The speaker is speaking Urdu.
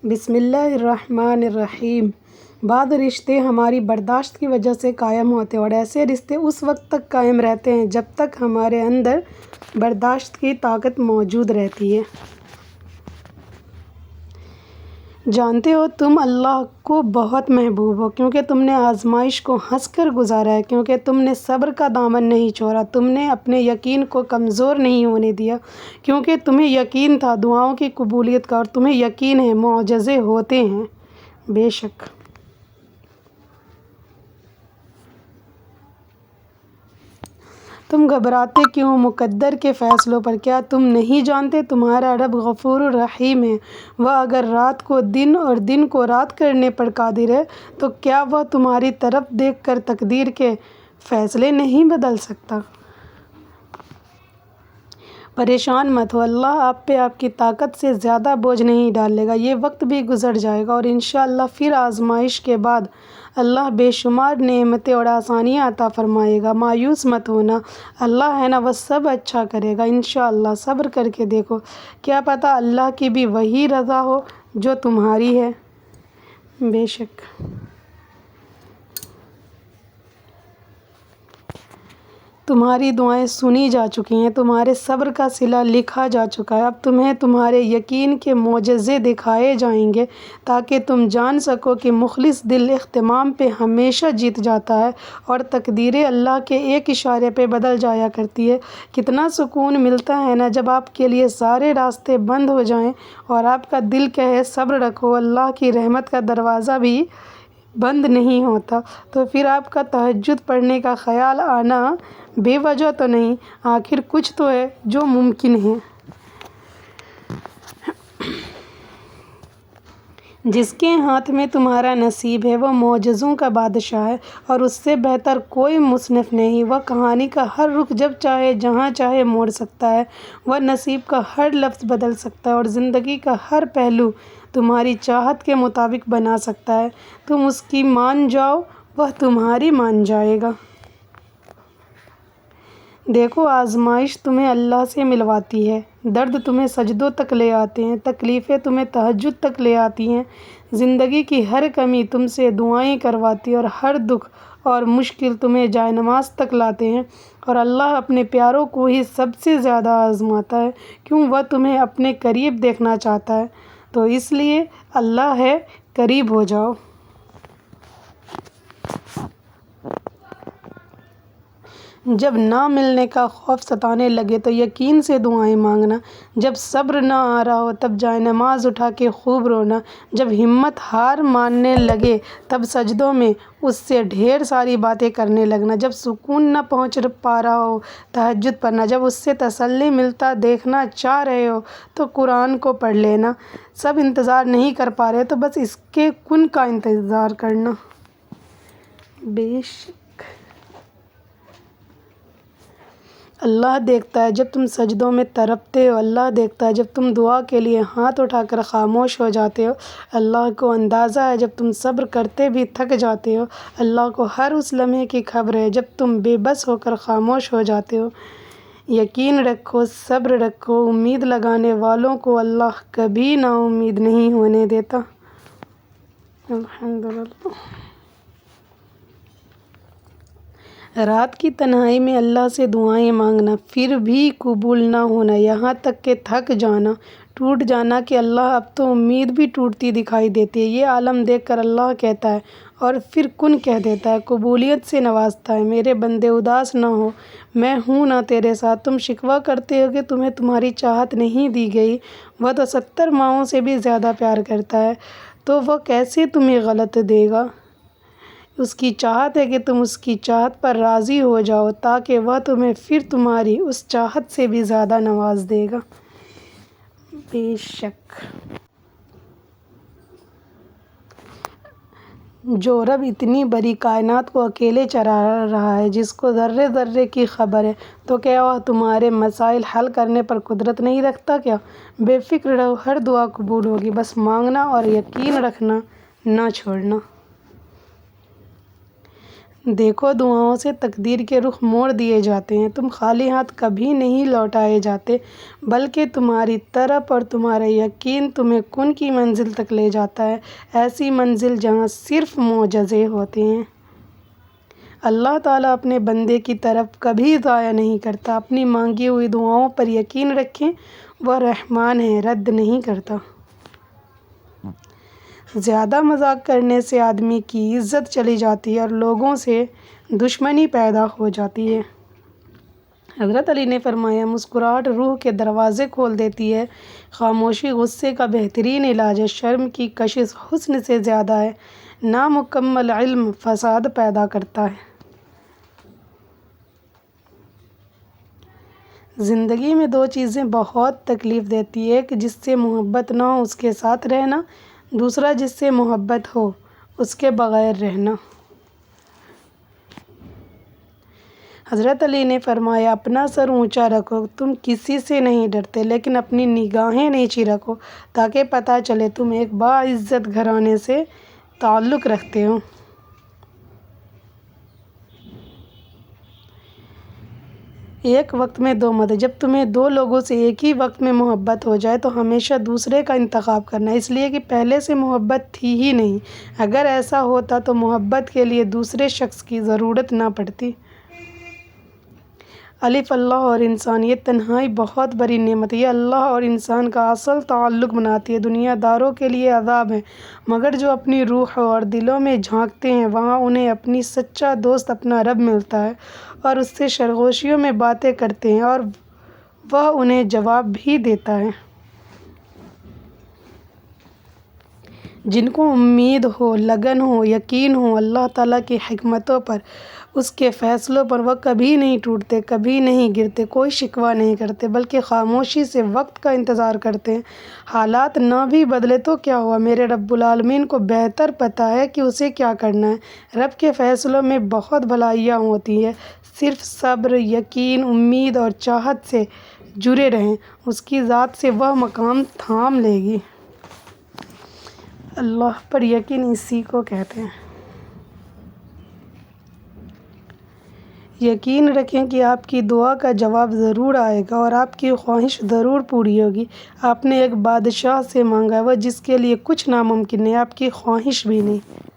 بسم اللہ الرحمن الرحیم۔ بعض رشتے ہماری برداشت کی وجہ سے قائم ہوتے ہیں اور ایسے رشتے اس وقت تک قائم رہتے ہیں جب تک ہمارے اندر برداشت کی طاقت موجود رہتی ہے۔ جانتے ہو تم اللہ کو بہت محبوب ہو کیونکہ تم نے آزمائش کو ہنس کر گزارا ہے، کیونکہ تم نے صبر کا دامن نہیں چھوڑا، تم نے اپنے یقین کو کمزور نہیں ہونے دیا، کیونکہ تمہیں یقین تھا دعاؤں کی قبولیت کا، اور تمہیں یقین ہے معجزے ہوتے ہیں۔ بے شک تم گھبراتے کیوں مقدر کے فیصلوں پر؟ کیا تم نہیں جانتے تمہارا رب غفور الرحیم ہے؟ وہ اگر رات کو دن اور دن کو رات کرنے پر قادر ہے تو کیا وہ تمہاری طرف دیکھ کر تقدیر کے فیصلے نہیں بدل سکتا؟ پریشان مت ہو، اللہ آپ پہ آپ کی طاقت سے زیادہ بوجھ نہیں ڈالے گا۔ یہ وقت بھی گزر جائے گا اور انشاءاللہ پھر آزمائش کے بعد اللہ بے شمار نعمتیں اور آسانیاں عطا فرمائے گا۔ مایوس مت ہونا، اللہ ہے نا، وہ سب اچھا کرے گا انشاءاللہ۔ صبر کر کے دیکھو، کیا پتہ اللہ کی بھی وہی رضا ہو جو تمہاری ہے۔ بے شک تمہاری دعائیں سنی جا چکی ہیں، تمہارے صبر کا صلہ لکھا جا چکا ہے۔ اب تمہیں تمہارے یقین کے معجزے دکھائے جائیں گے تاکہ تم جان سکو کہ مخلص دل اختمام پہ ہمیشہ جیت جاتا ہے اور تقدیریں اللہ کے ایک اشارے پہ بدل جایا کرتی ہے۔ کتنا سکون ملتا ہے نا جب آپ کے لیے سارے راستے بند ہو جائیں اور آپ کا دل کہے صبر رکھو، اللہ کی رحمت کا دروازہ بھی بند نہیں ہوتا، تو پھر آپ کا تہجد پڑھنے کا خیال آنا بے وجہ تو نہیں، آخر کچھ تو ہے جو ممکن ہے۔ جس کے ہاتھ میں تمہارا نصیب ہے وہ معجزوں کا بادشاہ ہے اور اس سے بہتر کوئی مصنف نہیں۔ وہ کہانی کا ہر رخ جب چاہے جہاں چاہے موڑ سکتا ہے، وہ نصیب کا ہر لفظ بدل سکتا ہے اور زندگی کا ہر پہلو تمہاری چاہت کے مطابق بنا سکتا ہے۔ تم اس کی مان جاؤ، وہ تمہاری مان جائے گا۔ دیکھو آزمائش تمہیں اللہ سے ملواتی ہے، درد تمہیں سجدوں تک لے آتے ہیں، تکلیفیں تمہیں تہجد تک لے آتی ہیں، زندگی کی ہر کمی تم سے دعائیں کرواتی ہے اور ہر دکھ اور مشکل تمہیں جائے نماز تک لاتے ہیں، اور اللہ اپنے پیاروں کو ہی سب سے زیادہ آزماتا ہے۔ کیوں؟ وہ تمہیں اپنے قریب دیکھنا چاہتا ہے، تو اس لیے اللہ ہے، قریب ہو جاؤ۔ جب نہ ملنے کا خوف ستانے لگے تو یقین سے دعائیں مانگنا، جب صبر نہ آ رہا ہو تب جائے نماز اٹھا کے خوب رونا، جب ہمت ہار ماننے لگے تب سجدوں میں اس سے ڈھیر ساری باتیں کرنے لگنا، جب سکون نہ پہنچ پا رہا ہو تہجد پڑھنا، جب اس سے تسلی ملتا دیکھنا چاہ رہے ہو تو قرآن کو پڑھ لینا۔ سب انتظار نہیں کر پا رہے تو بس اس کے کن کا انتظار کرنا۔ بے شک اللہ دیکھتا ہے جب تم سجدوں میں تڑپتے ہو، اللہ دیکھتا ہے جب تم دعا کے لیے ہاتھ اٹھا کر خاموش ہو جاتے ہو، اللہ کو اندازہ ہے جب تم صبر کرتے بھی تھک جاتے ہو، اللہ کو ہر اس لمحے کی خبر ہے جب تم بے بس ہو کر خاموش ہو جاتے ہو۔ یقین رکھو، صبر رکھو، امید لگانے والوں کو اللہ کبھی نا امید نہیں ہونے دیتا۔ الحمدللہ۔ رات کی تنہائی میں اللہ سے دعائیں مانگنا، پھر بھی قبول نہ ہونا، یہاں تک کہ تھک جانا، ٹوٹ جانا کہ اللہ اب تو امید بھی ٹوٹتی دکھائی دیتی ہے، یہ عالم دیکھ کر اللہ کہتا ہے اور پھر کن کہہ دیتا ہے، قبولیت سے نوازتا ہے۔ میرے بندے اداس نہ ہو، میں ہوں نا تیرے ساتھ۔ تم شکوہ کرتے ہو کہ تمہیں تمہاری چاہت نہیں دی گئی، وہ تو 70 ماؤں سے بھی زیادہ پیار کرتا ہے، تو وہ کیسے تمہیں غلط دے گا؟ اس کی چاہت ہے کہ تم اس کی چاہت پر راضی ہو جاؤ تاکہ وہ تمہیں پھر تمہاری اس چاہت سے بھی زیادہ نواز دے گا۔ بے شک جو رب اتنی بڑی کائنات کو اکیلے چلا رہا ہے، جس کو ذرے ذرے کی خبر ہے، تو کیا وہ تمہارے مسائل حل کرنے پر قدرت نہیں رکھتا کیا؟ بے فکر رہو، ہر دعا قبول ہوگی، بس مانگنا اور یقین رکھنا نہ چھوڑنا۔ دیکھو دعاؤں سے تقدیر کے رخ موڑ دیے جاتے ہیں، تم خالی ہاتھ کبھی نہیں لوٹائے جاتے، بلکہ تمہاری طرف اور تمہارا یقین تمہیں کن کی منزل تک لے جاتا ہے، ایسی منزل جہاں صرف معجزے ہوتے ہیں۔ اللہ تعالیٰ اپنے بندے کی طرف کبھی ضائع نہیں کرتا، اپنی مانگی ہوئی دعاؤں پر یقین رکھیں، وہ رحمان ہے، رد نہیں کرتا۔ زیادہ مذاق کرنے سے آدمی کی عزت چلی جاتی ہے اور لوگوں سے دشمنی پیدا ہو جاتی ہے۔ حضرت علی نے فرمایا، مسکراہٹ روح کے دروازے کھول دیتی ہے، خاموشی غصے کا بہترین علاج ہے، شرم کی کشش حسن سے زیادہ ہے، نامکمل علم فساد پیدا کرتا ہے۔ زندگی میں دو چیزیں بہت تکلیف دیتی ہیں، ایک جس سے محبت نہ ہو اس کے ساتھ رہنا، دوسرا جس سے محبت ہو اس کے بغیر رہنا۔ حضرت علی نے فرمایا، اپنا سر اونچا رکھو، تم کسی سے نہیں ڈرتے، لیکن اپنی نگاہیں نیچی رکھو تاکہ پتہ چلے تم ایک باعزت گھرانے سے تعلق رکھتے ہو۔ ایک وقت میں دو مت، جب تمہیں دو لوگوں سے ایک ہی وقت میں محبت ہو جائے تو ہمیشہ دوسرے کا انتخاب کرنا، اس لیے کہ پہلے سے محبت تھی ہی نہیں۔ اگر ایسا ہوتا تو محبت کے لیے دوسرے شخص کی ضرورت نہ پڑتی۔ الف اللہ اور انسان، یہ تنہائی بہت بڑی نعمت ہے، یہ اللہ اور انسان کا اصل تعلق بناتی ہے۔ دنیا داروں کے لیے عذاب ہے، مگر جو اپنی روح اور دلوں میں جھانکتے ہیں وہاں انہیں اپنی سچا دوست اپنا رب ملتا ہے، اور اس سے سرگوشیوں میں باتیں کرتے ہیں اور وہ انہیں جواب بھی دیتا ہے۔ جن کو امید ہو، لگن ہو، یقین ہو اللہ تعالیٰ کی حکمتوں پر، اس کے فیصلوں پر، وہ کبھی نہیں ٹوٹتے، کبھی نہیں گرتے، کوئی شکوہ نہیں کرتے، بلکہ خاموشی سے وقت کا انتظار کرتے ہیں۔ حالات نہ بھی بدلے تو کیا ہوا، میرے رب العالمین کو بہتر پتہ ہے کہ اسے کیا کرنا ہے۔ رب کے فیصلوں میں بہت بھلائیاں ہوتی ہیں، صرف صبر، یقین، امید اور چاہت سے جڑے رہیں، اس کی ذات سے وہ مقام تھام لے گی۔ اللہ پر یقین اسی کو کہتے ہیں۔ یقین رکھیں کہ آپ کی دعا کا جواب ضرور آئے گا اور آپ کی خواہش ضرور پوری ہوگی۔ آپ نے ایک بادشاہ سے مانگا ہے، وہ جس کے لیے کچھ ناممکن نہیں، آپ کی خواہش بھی نہیں۔